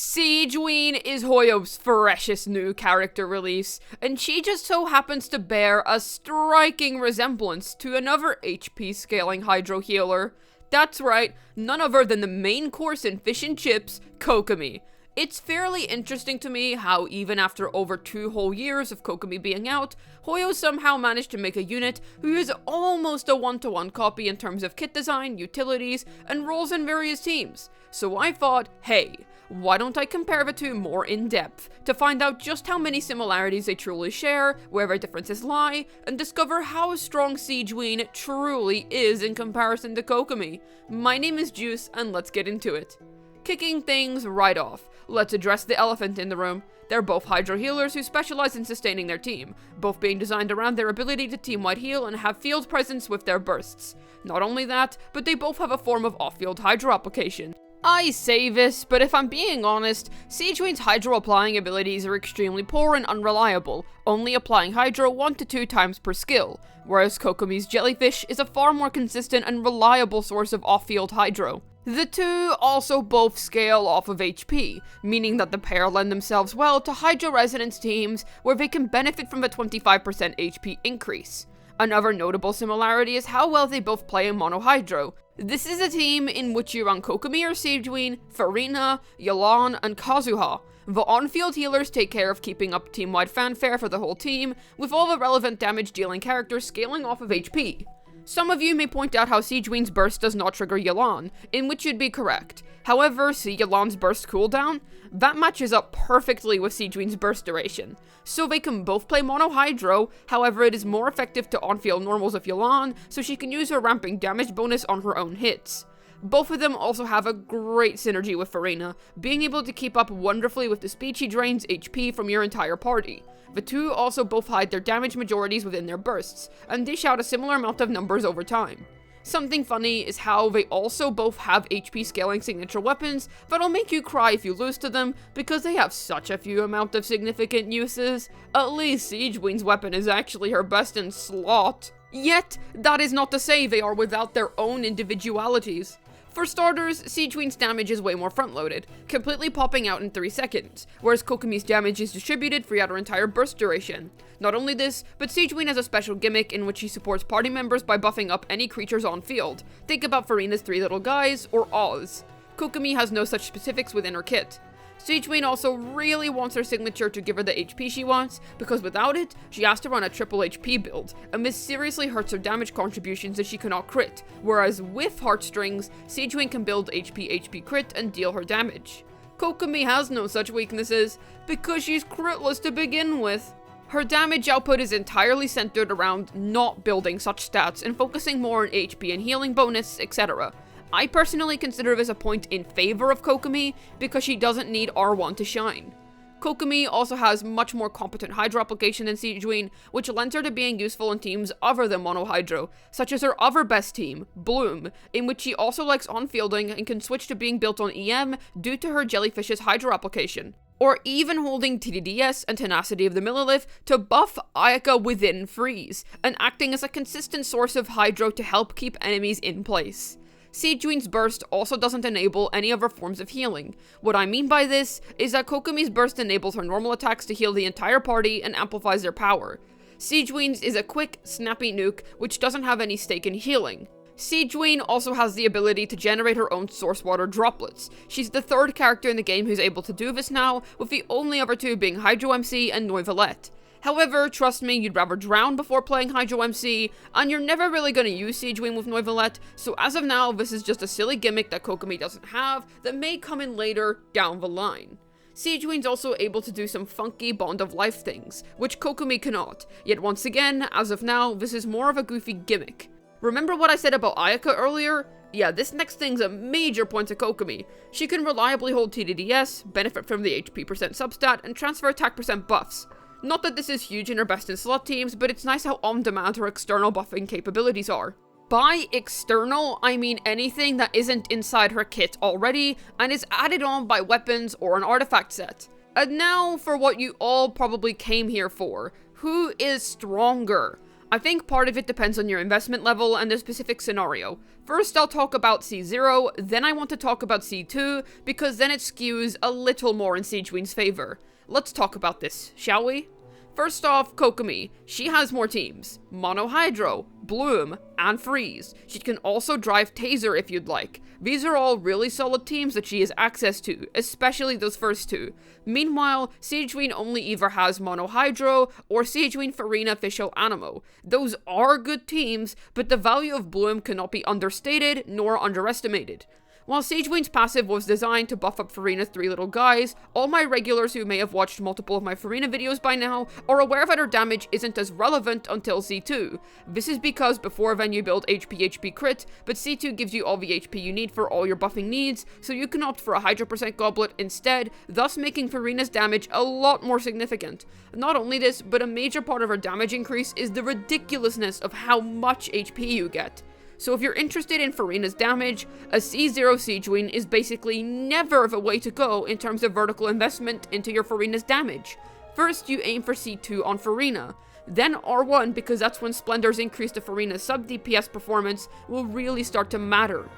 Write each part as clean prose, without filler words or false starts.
Sigewinne is Hoyo's freshest new character release, and she just so happens to bear a striking resemblance to another HP scaling hydro healer. That's right, none other than the main course in fish and chips, Kokomi. It's fairly interesting to me how even after over 2 whole years of Kokomi being out, Hoyo somehow managed to make a unit who is almost a one-to-one copy in terms of kit design, utilities, and roles in various teams. So I thought, hey, why don't I compare the two more in depth to find out just how many similarities they truly share, where their differences lie, and discover how strong Sigewinne truly is in comparison to Kokomi. My name is Juice, and let's get into it. Kicking things right off, let's address the elephant in the room. They're both hydro healers who specialize in sustaining their team, both being designed around their ability to team-wide heal and have field presence with their bursts. Not only that, but they both have a form of off-field hydro application. I say this, but if I'm being honest, Sigewinne's hydro applying abilities are extremely poor and unreliable, only applying hydro 1 to 2 times per skill, whereas Kokomi's jellyfish is a far more consistent and reliable source of off-field hydro. The two also both scale off of HP, meaning that the pair lend themselves well to hydro resonance teams where they can benefit from a 25% HP increase. Another notable similarity is how well they both play in mono hydro. This is a team in which you run Kokomi or Sigewinne, Furina, Yelan, and Kazuha. The on-field healers take care of keeping up team-wide fanfare for the whole team, with all the relevant damage-dealing characters scaling off of HP. Some of you may point out how Sigewinne's burst does not trigger Yelan, in which you'd be correct. However, see Yelan's burst cooldown? That matches up perfectly with Sigewinne's burst duration. So they can both play mono hydro, however it is more effective to on-field normals of Yelan, so she can use her ramping damage bonus on her own hits. Both of them also have a great synergy with Furina, being able to keep up wonderfully with the speed she drains HP from your entire party. The two also both hide their damage majorities within their bursts, and dish out a similar amount of numbers over time. Something funny is how they also both have HP scaling signature weapons that'll make you cry if you lose to them because they have such a few amount of significant uses. At least Sigewinne's weapon is actually her best in slot. Yet, that is not to say they are without their own individualities. For starters, Sigewinne's damage is way more front-loaded, completely popping out in 3 seconds, whereas Kokomi's damage is distributed throughout her entire burst duration. Not only this, but Sigewinne has a special gimmick in which she supports party members by buffing up any creatures on field. Think about Furina's 3 little guys, or Oz. Kokomi has no such specifics within her kit. Sigewinne also really wants her signature to give her the HP she wants, because without it, she has to run a triple HP build, and this seriously hurts her damage contributions that she cannot crit, whereas with Heartstrings, Sigewinne can build HP crit and deal her damage. Kokomi has no such weaknesses, because she's critless to begin with. Her damage output is entirely centered around not building such stats and focusing more on HP and healing bonus, etc. I personally consider this a point in favor of Kokomi because she doesn't need R1 to shine. Kokomi also has much more competent hydro application than Sigewinne, which lends her to being useful in teams other than mono hydro, such as her other best team, Bloom, in which she also likes on-fielding and can switch to being built on EM due to her jellyfish's hydro application. Or even holding TDDS and Tenacity of the Millilith to buff Ayaka within freeze, and acting as a consistent source of hydro to help keep enemies in place. Sigewinne's burst also doesn't enable any other forms of healing. What I mean by this is that Kokomi's burst enables her normal attacks to heal the entire party and amplifies their power. Sigewinne's is a quick, snappy nuke which doesn't have any stake in healing. Sigewinne also has the ability to generate her own source water droplets. She's the 3rd character in the game who's able to do this now, with the only other 2 being Hydro MC and Noivalette. However, trust me, you'd rather drown before playing Hydro MC, and you're never really going to use Sigewinne with Noivalette, so as of now, this is just a silly gimmick that Kokomi doesn't have that may come in later down the line. Sigewinne's also able to do some funky Bond of Life things, which Kokomi cannot, yet once again, as of now, this is more of a goofy gimmick. Remember what I said about Ayaka earlier? Yeah, this next thing's a major point to Kokomi. She can reliably hold TDDS, benefit from the HP percent substat, and transfer attack percent buffs. Not that this is huge in her best in slot teams, but it's nice how on-demand her external buffing capabilities are. By external, I mean anything that isn't inside her kit already, and is added on by weapons or an artifact set. And now for what you all probably came here for. Who is stronger? I think part of it depends on your investment level and the specific scenario. First, I'll talk about C0, then I want to talk about C2, because then it skews a little more in Sigewinne's favor. Let's talk about this, shall we? First off, Kokomi. She has more teams. Mono Hydro, Bloom, and Freeze. She can also drive Taser if you'd like. These are all really solid teams that she has access to, especially those first two. Meanwhile, Sigewinne only either has Mono Hydro or Sigewinne Furina Official Animo. Those are good teams, but the value of Bloom cannot be understated nor underestimated. While Sigewinne's passive was designed to buff up Furina's three little guys, all my regulars who may have watched multiple of my Furina videos by now are aware that her damage isn't as relevant until C2. This is because before then you build HP crit, but C2 gives you all the HP you need for all your buffing needs, so you can opt for a Hydro % Goblet instead, thus making Furina's damage a lot more significant. Not only this, but a major part of her damage increase is the ridiculousness of how much HP you get. So if you're interested in Furina's damage, a C0 Sigewinne is basically never the way to go in terms of vertical investment into your Furina's damage. First, you aim for C2 on Furina, then R1 because that's when Splendor's increase to Furina's sub-DPS performance will really start to matter.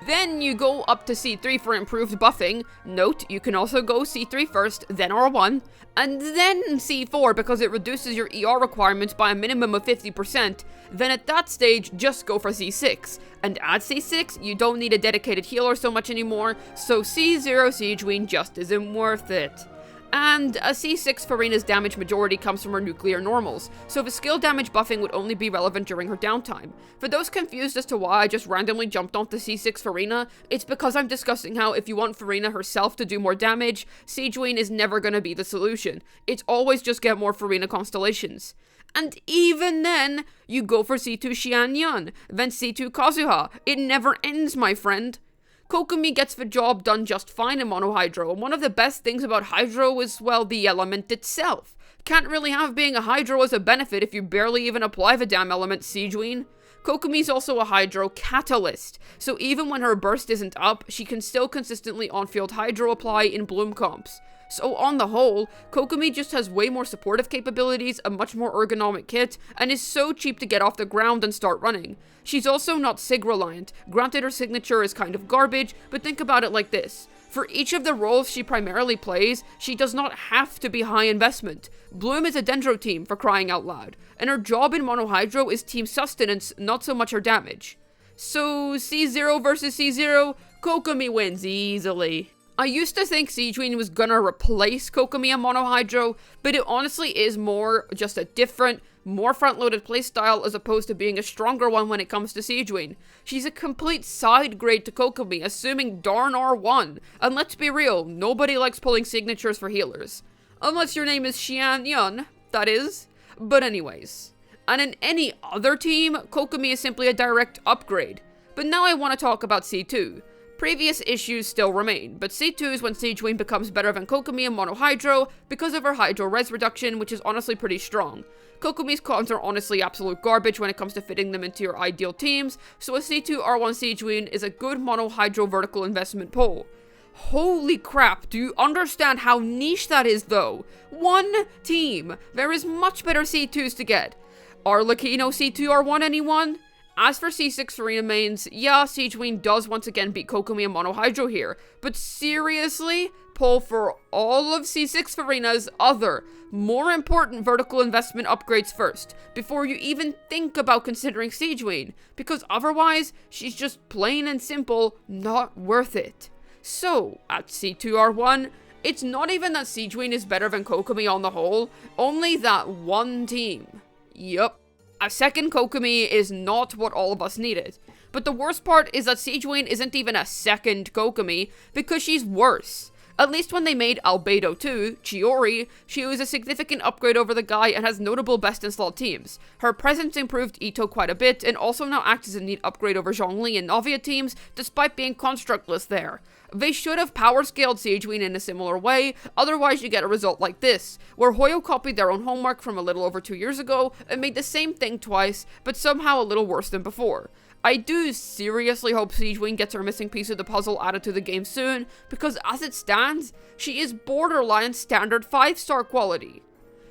Then you go up to C3 for improved buffing. Note, you can also go C3 first, then R1, and then C4 because it reduces your ER requirements by a minimum of 50%. Then at that stage, just go for C6. And at C6, you don't need a dedicated healer so much anymore, so C0 Sigewinne just isn't worth it. And a C6 Furina's damage majority comes from her nuclear normals, so the skill damage buffing would only be relevant during her downtime. For those confused as to why I just randomly jumped onto C6 Furina, it's because I'm discussing how if you want Furina herself to do more damage, Sigewinne is never gonna be the solution. It's always just get more Furina constellations. And even then, you go for C2 Xianyun, then C2 Kazuha. It never ends, my friend. Kokomi gets the job done just fine in Mono Hydro, and one of the best things about Hydro is, well, the element itself. Can't really have being a Hydro as a benefit if you barely even apply the damn element, Sigewinne. Kokomi's also a Hydro catalyst, so even when her burst isn't up, she can still consistently on-field Hydro apply in Bloom comps. So on the whole, Kokomi just has way more supportive capabilities, a much more ergonomic kit, and is so cheap to get off the ground and start running. She's also not Sig reliant. Granted, her signature is kind of garbage, but think about it like this. For each of the roles she primarily plays, she does not have to be high investment. Bloom is a Dendro team, for crying out loud, and her job in Mono Hydro is team sustenance, not so much her damage. So C0 versus C0, Kokomi wins easily. I used to think Sigewinne was gonna replace Kokomi and Mono Hydro, but it honestly is more just a different, more front-loaded playstyle as opposed to being a stronger one when it comes to Sigewinne. She's a complete side grade to Kokomi, assuming darn R1, and let's be real, nobody likes pulling signatures for healers. Unless your name is Xianyun, that is. But anyways. And in any other team, Kokomi is simply a direct upgrade. But now I want to talk about C2. Previous issues still remain, but C2 is when Sigewinne becomes better than Kokomi and Mono Hydro because of her Hydro res reduction, which is honestly pretty strong. Kokomi's cons are honestly absolute garbage when it comes to fitting them into your ideal teams, so a C2 R1 Sigewinne is a good Mono Hydro vertical investment pull. Holy crap, do you understand how niche that is though? One team! There is much better C2s to get. Arlecchino C2 R1 anyone? As for C6 Furina mains, yeah, Sigewinne does once again beat Kokomi and Mono Hydro here, but seriously, pull for all of C6 Furina's other, more important vertical investment upgrades first, before you even think about considering Sigewinne, because otherwise, she's just plain and simple not worth it. So, at C2R1, it's not even that Sigewinne is better than Kokomi on the whole, only that one team. Yup. A second Kokomi is not what all of us needed. But the worst part is that Sigewinne isn't even a second Kokomi, because she's worse. At least when they made Albedo 2, Chiori, she was a significant upgrade over the guy and has notable best in slot teams. Her presence improved Ito quite a bit, and also now acts as a neat upgrade over Zhongli and Navia teams, despite being constructless there. They should have power scaled Sigewinne in a similar way, otherwise you get a result like this, where Hoyo copied their own homework from a little over 2 years ago and made the same thing twice, but somehow a little worse than before. I do seriously hope Sigewinne gets her missing piece of the puzzle added to the game soon, because as it stands, she is borderline standard 5-star quality.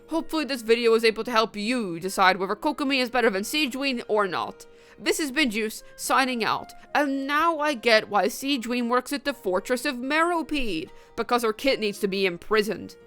Hopefully this video was able to help you decide whether Kokomi is better than Sigewinne or not. This has been Juice, signing out, and now I get why Sigewinne works at the Fortress of Meropide, because her kit needs to be imprisoned.